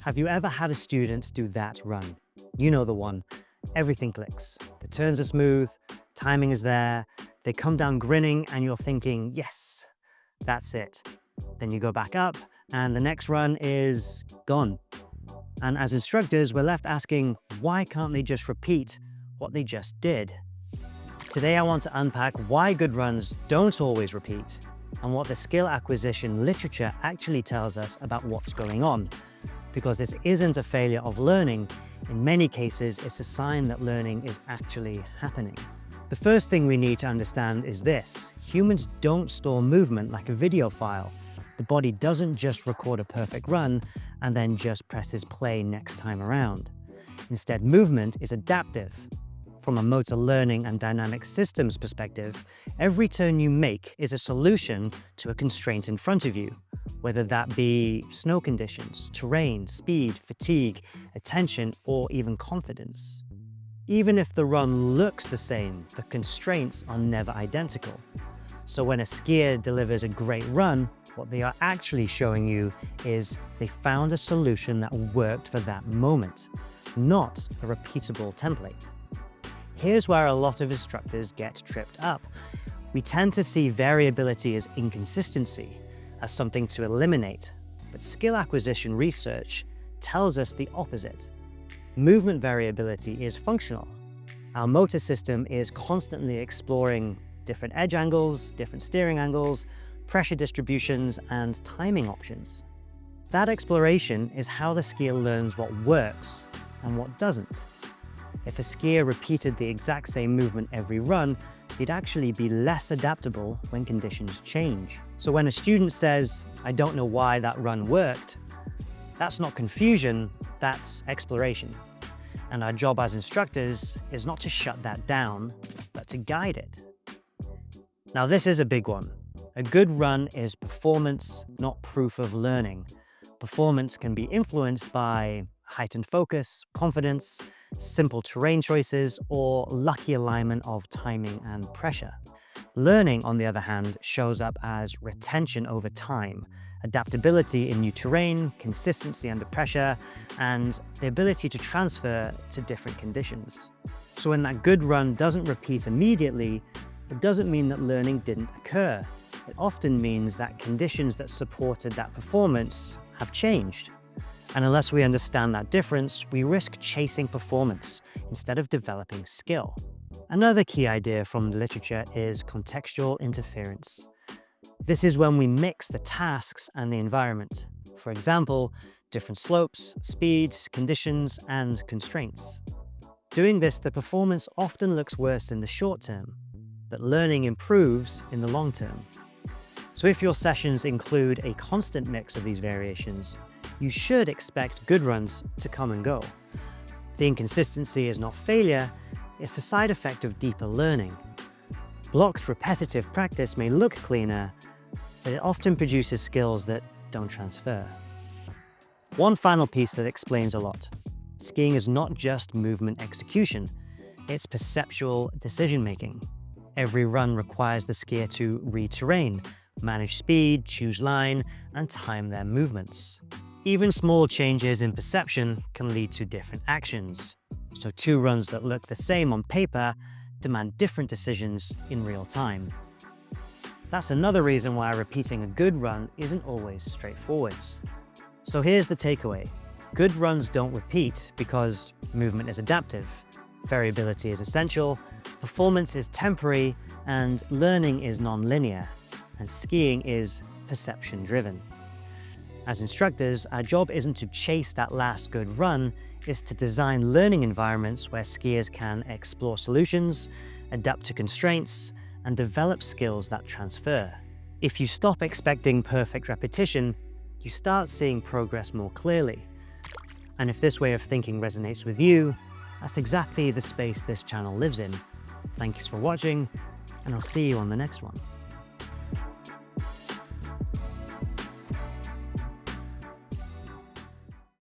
Have you ever had a student do that run? You know the one. Everything clicks. The turns are smooth, timing is there, they come down grinning and you're thinking, yes, that's it. Then you go back up and the next run is gone. And as instructors, we're left asking, why can't they just repeat what they just did? Today, I want to unpack why good runs don't always repeat and what the skill acquisition literature actually tells us about what's going on. Because this isn't a failure of learning. In many cases, it's a sign that learning is actually happening. The first thing we need to understand is this: humans don't store movement like a video file. The body doesn't just record a perfect run and then just presses play next time around. Instead, movement is adaptive. From a motor learning and dynamic systems perspective, every turn you make is a solution to a constraint in front of you, whether that be snow conditions, terrain, speed, fatigue, attention, or even confidence. Even if the run looks the same, the constraints are never identical. So when a skier delivers a great run, what they are actually showing you is they found a solution that worked for that moment, not a repeatable template. Here's where a lot of instructors get tripped up. We tend to see variability as inconsistency, as something to eliminate, but skill acquisition research tells us the opposite. Movement variability is functional. Our motor system is constantly exploring different edge angles, different steering angles, pressure distributions, and timing options. That exploration is how the skier learns what works and what doesn't. If a skier repeated the exact same movement every run, they'd actually be less adaptable when conditions change. So when a student says, "I don't know why that run worked," that's not confusion, that's exploration. And our job as instructors is not to shut that down, but to guide it. Now this is a big one. A good run is performance, not proof of learning. Performance can be influenced by heightened focus, confidence, simple terrain choices, or lucky alignment of timing and pressure. Learning, on the other hand, shows up as retention over time, adaptability in new terrain, consistency under pressure, and the ability to transfer to different conditions. So when that good run doesn't repeat immediately, it doesn't mean that learning didn't occur. It often means that conditions that supported that performance have changed. And unless we understand that difference, we risk chasing performance instead of developing skill. Another key idea from the literature is contextual interference. This is when we mix the tasks and the environment. For example, different slopes, speeds, conditions, and constraints. Doing this, the performance often looks worse in the short term, but learning improves in the long term. So if your sessions include a constant mix of these variations, you should expect good runs to come and go. The inconsistency is not failure, it's a side effect of deeper learning. Blocked repetitive practice may look cleaner, but it often produces skills that don't transfer. One final piece that explains a lot. Skiing is not just movement execution, it's perceptual decision-making. Every run requires the skier to read terrain, manage speed, choose line, and time their movements. Even small changes in perception can lead to different actions. So two runs that look the same on paper demand different decisions in real time. That's another reason why repeating a good run isn't always straightforward. So here's the takeaway. Good runs don't repeat because movement is adaptive, variability is essential, performance is temporary, and learning is non-linear, and skiing is perception-driven. As instructors, our job isn't to chase that last good run, it's to design learning environments where skiers can explore solutions, adapt to constraints, and develop skills that transfer. If you stop expecting perfect repetition, you start seeing progress more clearly. And if this way of thinking resonates with you, that's exactly the space this channel lives in. Thanks for watching, and I'll see you on the next one.